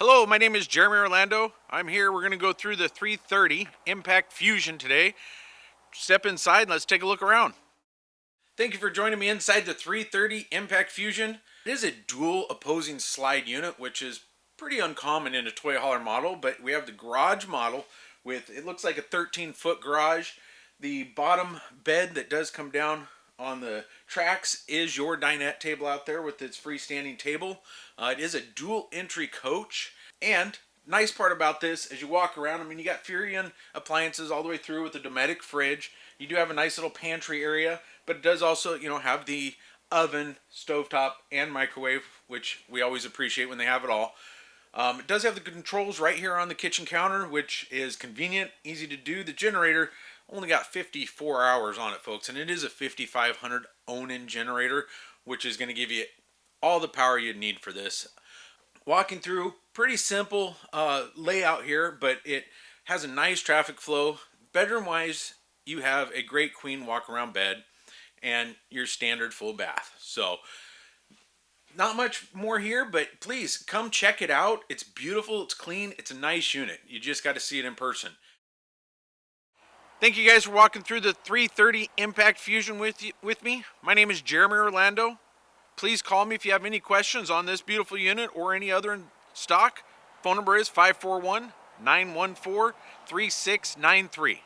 Hello, my name is Jeremy Orlando. I'm here. We're going to go through the 330 Impact Fusion today. Step inside and let's take a look around. Thank you for joining me inside the 330 Impact Fusion. It is a dual opposing slide unit, which is pretty uncommon in a toy hauler model, but we have the garage model with, it looks like a 13-foot garage. The bottom bed that does come down on the tracks is your dinette table out there with its freestanding table. It is a dual entry coach, and nice part about this as you walk around, I mean, you got Furion appliances all the way through with the Dometic fridge. You do have a nice little pantry area, but it does also, have the oven, stovetop, and microwave, which we always appreciate when they have it all. It does have the controls right here on the kitchen counter, which is convenient, easy to do. The generator only got 54 hours on it, folks, and it is a 5500 Onan generator, which is going to give you all the power you need for this. Walking through, pretty simple layout here, but it has a nice traffic flow. Bedroom-wise, you have a great queen walk-around bed and your standard full bath. So not much more here, but please come check it out. It's beautiful, it's clean, it's a nice unit. You just got to see it in person. Thank you guys for walking through the 330 Impact Fusion with me. My name is Jeremy Orlando. Please call me if you have any questions on this beautiful unit or any other in stock. Phone number is 541-914-3693.